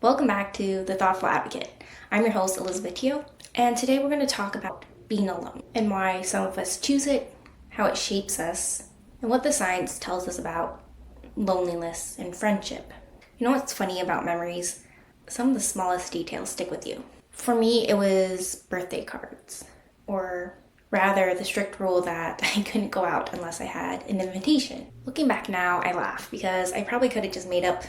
Welcome back to The Thoughtful Advocate. I'm your host, Elizabeth Teo, and today we're going to talk about being alone and why some of us choose it, how it shapes us, and what the science tells us about loneliness and friendship. You know what's funny about memories? Some of the smallest details stick with you. For me, it was birthday cards, or rather the strict rule that I couldn't go out unless I had an invitation. Looking back now, I laugh because I probably could have just made up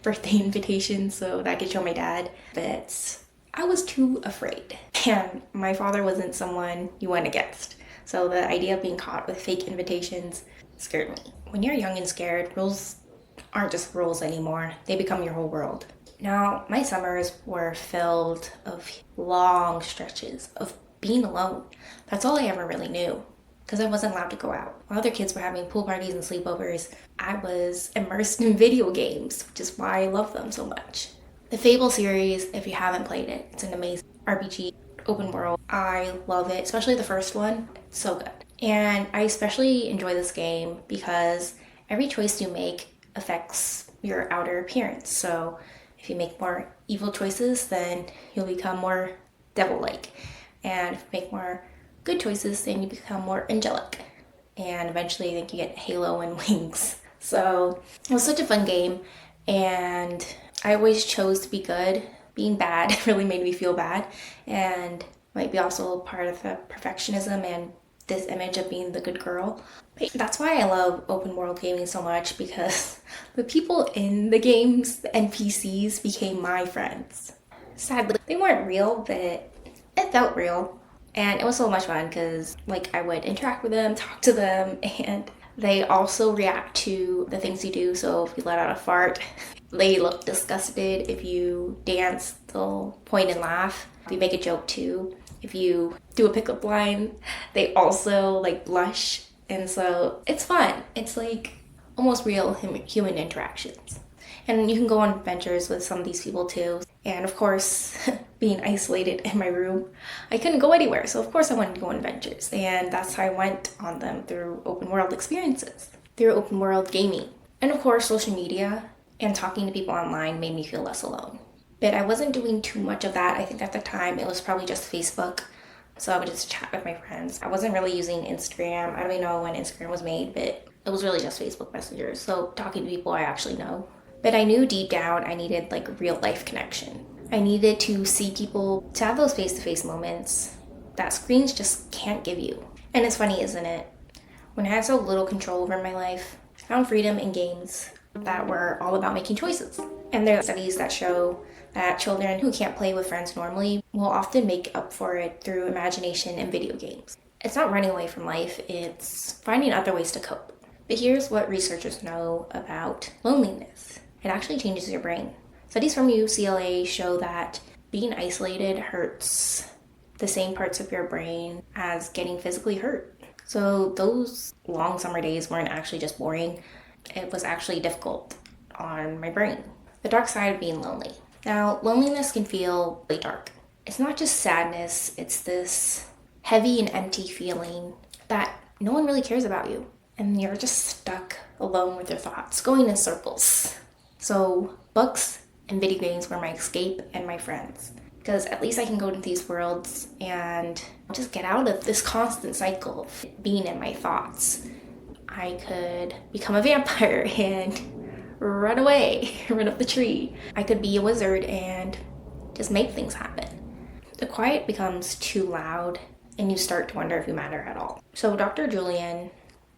birthday invitations so that I could show my dad, but I was too afraid. And my father wasn't someone you went against. So the idea of being caught with fake invitations scared me. When you're young and scared, rules aren't just rules anymore. They become your whole world. Now, my summers were filled of long stretches of being alone. That's all I ever really knew, because I wasn't allowed to go out. While other kids were having pool parties and sleepovers, I was immersed in video games, which is why I love them so much. The Fable series, if you haven't played it, it's an amazing RPG, open world. I love it, especially the first one. It's so good. And I especially enjoy this game because every choice you make affects your outer appearance. So if you make more evil choices, then you'll become more devil-like. And if you make more good choices, then you become more angelic. And eventually, I think you get halo and wings. So it was such a fun game. And I always chose to be good. Being bad really made me feel bad. And might be also part of the perfectionism and this image of being the good girl. But that's why I love open world gaming so much, because the people in the games, the NPCs, became my friends. Sadly, they weren't real, but it felt real. And it was so much fun because I would interact with them, talk to them, and they also react to the things you do. So if you let out a fart, they look disgusted. If you dance, they'll point and laugh. If you make a joke too. If you do a pickup line, they also blush. And so it's fun. It's almost real human interactions. And you can go on adventures with some of these people too. And of course, being isolated in my room, I couldn't go anywhere. So of course I wanted to go on adventures. And that's how I went on them, through open world experiences, through open world gaming. And of course, social media and talking to people online made me feel less alone. But I wasn't doing too much of that. I think at the time it was probably just Facebook. So I would just chat with my friends. I wasn't really using Instagram. I don't even know when Instagram was made, but it was really just Facebook Messenger. So talking to people I actually know. But I knew deep down I needed real life connection. I needed to see people, to have those face-to-face moments that screens just can't give you. And it's funny, isn't it? When I had so little control over my life, I found freedom in games that were all about making choices. And there are studies that show that children who can't play with friends normally will often make up for it through imagination and video games. It's not running away from life, it's finding other ways to cope. But here's what researchers know about loneliness. It actually changes your brain. Studies from UCLA show that being isolated hurts the same parts of your brain as getting physically hurt. So those long summer days weren't actually just boring. It was actually difficult on my brain. The dark side of being lonely. Now, loneliness can feel really dark. It's not just sadness, it's this heavy and empty feeling that no one really cares about you. And you're just stuck alone with your thoughts, going in circles. So books and video games were my escape and my friends. Because at least I can go to these worlds and just get out of this constant cycle of being in my thoughts. I could become a vampire and run away, run up the tree. I could be a wizard and just make things happen. The quiet becomes too loud and you start to wonder if you matter at all. So Dr. Julian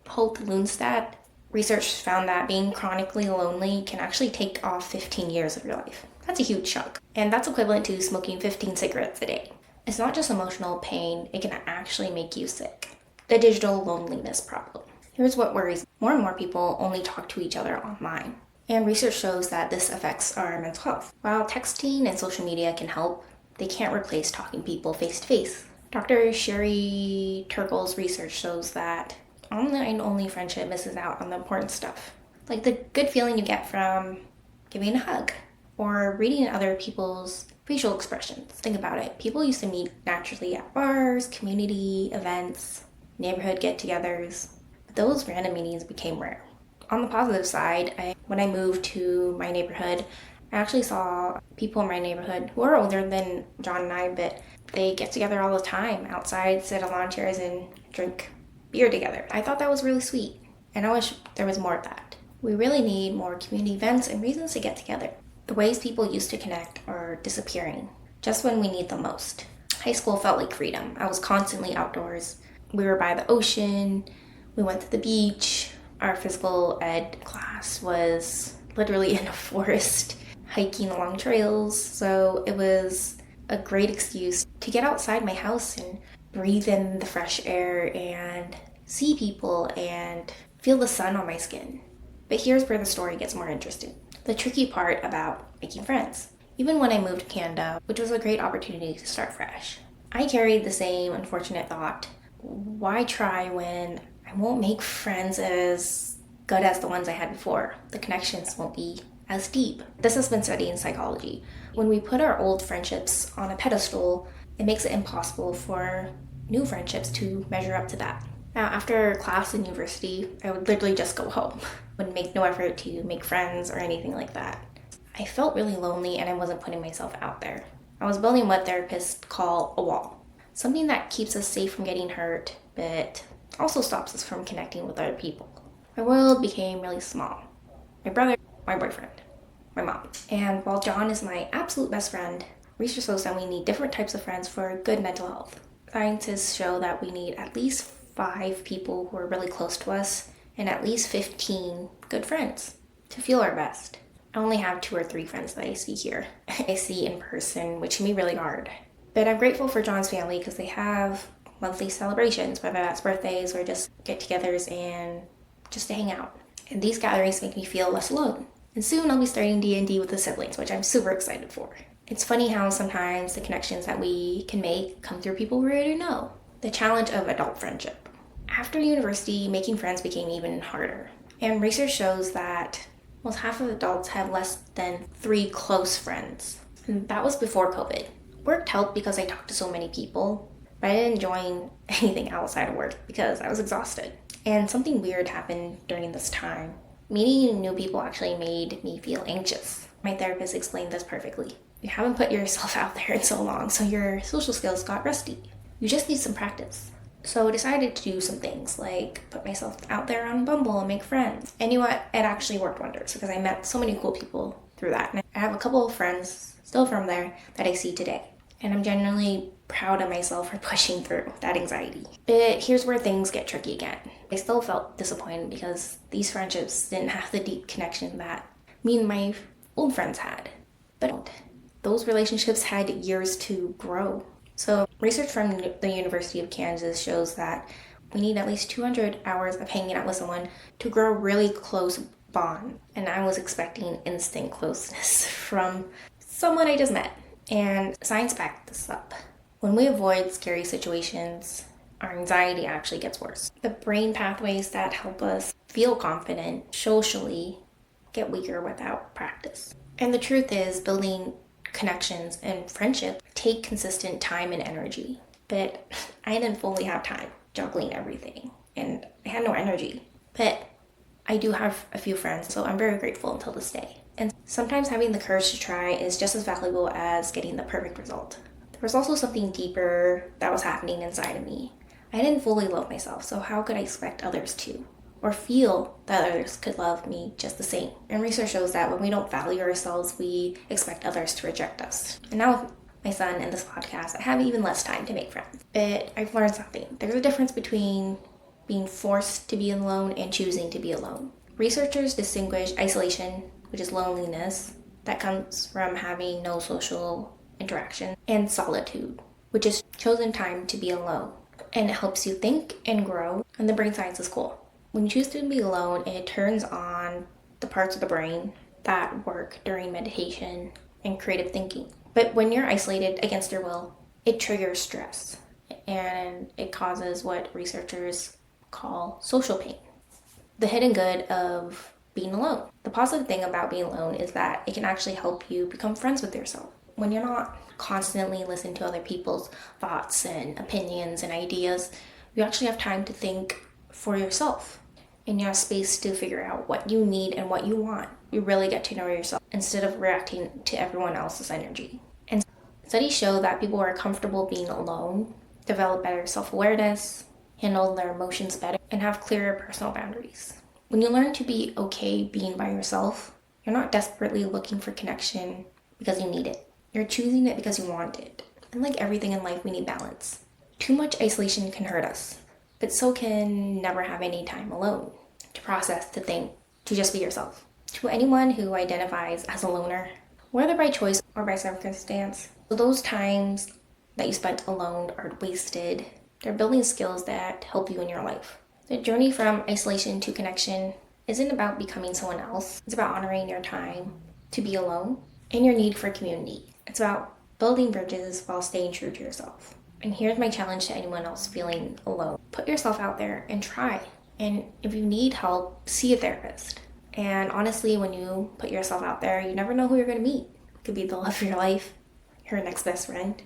Holt-Lunstad research found that being chronically lonely can actually take off 15 years of your life. That's a huge chunk. And that's equivalent to smoking 15 cigarettes a day. It's not just emotional pain, it can actually make you sick. The digital loneliness problem. Here's what worries. More and more people only talk to each other online. And research shows that this affects our mental health. While texting and social media can help, they can't replace talking people face to face. Dr. Sherry Turkle's research shows that online-only friendship misses out on the important stuff. Like the good feeling you get from giving a hug or reading other people's facial expressions. Think about it. People used to meet naturally at bars, community events, neighborhood get-togethers. But those random meetings became rare. On the positive side, when I moved to my neighborhood, I actually saw people in my neighborhood who are older than John and I, but they get together all the time outside, sit on lawn chairs, and drink beer together. I thought that was really sweet, and I wish there was more of that. We really need more community events and reasons to get together. The ways people used to connect are disappearing, just when we need them most. High school felt like freedom. I was constantly outdoors. We were by the ocean, we went to the beach. Our physical ed class was literally in a forest, hiking along trails, so it was a great excuse to get outside my house and breathe in the fresh air and see people and feel the sun on my skin. But here's where the story gets more interesting. The tricky part about making friends. Even when I moved to Canada, which was a great opportunity to start fresh, I carried the same unfortunate thought. Why try when I won't make friends as good as the ones I had before? The connections won't be as deep. This has been studied in psychology. When we put our old friendships on a pedestal, it makes it impossible for new friendships to measure up to that. Now, after class in university, I would literally just go home. Would make no effort to make friends or anything like that. I felt really lonely and I wasn't putting myself out there. I was building what therapists call a wall. Something that keeps us safe from getting hurt, but also stops us from connecting with other people. My world became really small. My brother, my boyfriend, my mom. And while John is my absolute best friend, research shows that we need different types of friends for good mental health. Scientists show that we need at least 5 people who are really close to us and at least 15 good friends to feel our best. I only have 2 or 3 friends that I see here. I see in person, which can be really hard. But I'm grateful for John's family because they have monthly celebrations, whether that's birthdays or just get-togethers and just to hang out. And these gatherings make me feel less alone. And soon I'll be starting D&D with the siblings, which I'm super excited for. It's funny how sometimes the connections that we can make come through people we already know. The challenge of adult friendship. After university, making friends became even harder. And research shows that almost half of adults have less than 3 close friends. And that was before COVID. Work helped because I talked to so many people, but I didn't join anything outside of work because I was exhausted. And something weird happened during this time. Meeting new people actually made me feel anxious. My therapist explained this perfectly. You haven't put yourself out there in so long, so your social skills got rusty. You just need some practice. So I decided to do some things like put myself out there on Bumble and make friends. And you know what? It actually worked wonders because I met so many cool people through that. And I have a couple of friends still from there that I see today. And I'm genuinely proud of myself for pushing through that anxiety. But here's where things get tricky again. I still felt disappointed because these friendships didn't have the deep connection that me and my old friends had. But those relationships had years to grow. So research from the University of Kansas shows that we need at least 200 hours of hanging out with someone to grow a really close bond. And I was expecting instant closeness from someone I just met. And science backed this up. When we avoid scary situations, our anxiety actually gets worse. The brain pathways that help us feel confident socially get weaker without practice. And the truth is, building connections and friendship take consistent time and energy. But I didn't fully have time juggling everything, and I had no energy. But I do have a few friends, so I'm very grateful until this day. And sometimes having the courage to try is just as valuable as getting the perfect result. There was also something deeper that was happening inside of me. I didn't fully love myself, so how could I expect others to? Or feel that others could love me just the same. And research shows that when we don't value ourselves, we expect others to reject us. And now with my son and this podcast, I have even less time to make friends. But I've learned something. There's a difference between being forced to be alone and choosing to be alone. Researchers distinguish isolation, which is loneliness, that comes from having no social interaction, and solitude, which is chosen time to be alone. And it helps you think and grow, and the brain science is cool. When you choose to be alone, it turns on the parts of the brain that work during meditation and creative thinking. But when you're isolated against your will, it triggers stress, and it causes what researchers call social pain. The hidden good of being alone. The positive thing about being alone is that it can actually help you become friends with yourself. When you're not constantly listening to other people's thoughts and opinions and ideas, you actually have time to think for yourself. and you have space to figure out what you need and what you want. You really get to know yourself instead of reacting to everyone else's energy. And studies show that people who are comfortable being alone develop better self-awareness, handle their emotions better, and have clearer personal boundaries. When you learn to be okay being by yourself, you're not desperately looking for connection because you need it. You're choosing it because you want it. And like everything in life, we need balance. Too much isolation can hurt us, but so can never have any time alone to process, to think, to just be yourself. To anyone who identifies as a loner, whether by choice or by circumstance, so those times that you spent alone aren't wasted. They're building skills that help you in your life. The journey from isolation to connection isn't about becoming someone else. It's about honoring your time to be alone and your need for community. It's about building bridges while staying true to yourself. And here's my challenge to anyone else feeling alone. Put yourself out there and try. And if you need help, see a therapist. And honestly, when you put yourself out there, you never know who you're going to meet. It could be the love of your life, your next best friend,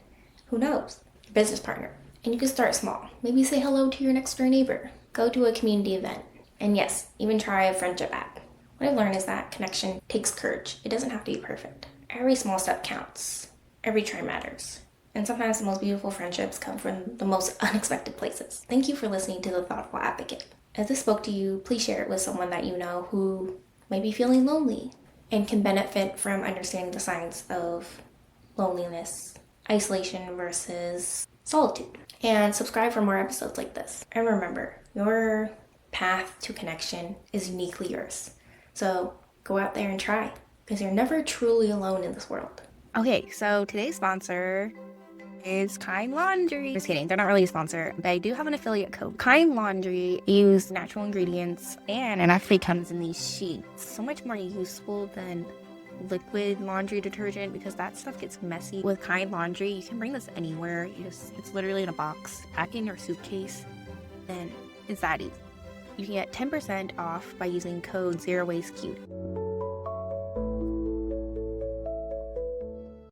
who knows, your business partner. And you can start small. Maybe say hello to your next door neighbor. Go to a community event. And yes, even try a friendship app. What I've learned is that connection takes courage. It doesn't have to be perfect. Every small step counts. Every try matters. And sometimes the most beautiful friendships come from the most unexpected places. Thank you for listening to The Thoughtful Advocate. If this spoke to you, please share it with someone that you know who may be feeling lonely and can benefit from understanding the signs of loneliness, isolation versus solitude. And subscribe for more episodes like this. And remember, your path to connection is uniquely yours. So go out there and try, because you're never truly alone in this world. Okay, so today's sponsor is Kind Laundry. Just kidding, they're not really a sponsor, but I do have an affiliate code. Kind Laundry use natural ingredients, and it actually comes in these sheets. So much more useful than liquid laundry detergent, because that stuff gets messy. With Kind Laundry, you can bring this anywhere. It's literally in a box, pack in your suitcase, and it's that easy. You can get 10% off by using code ZeroWasteCute.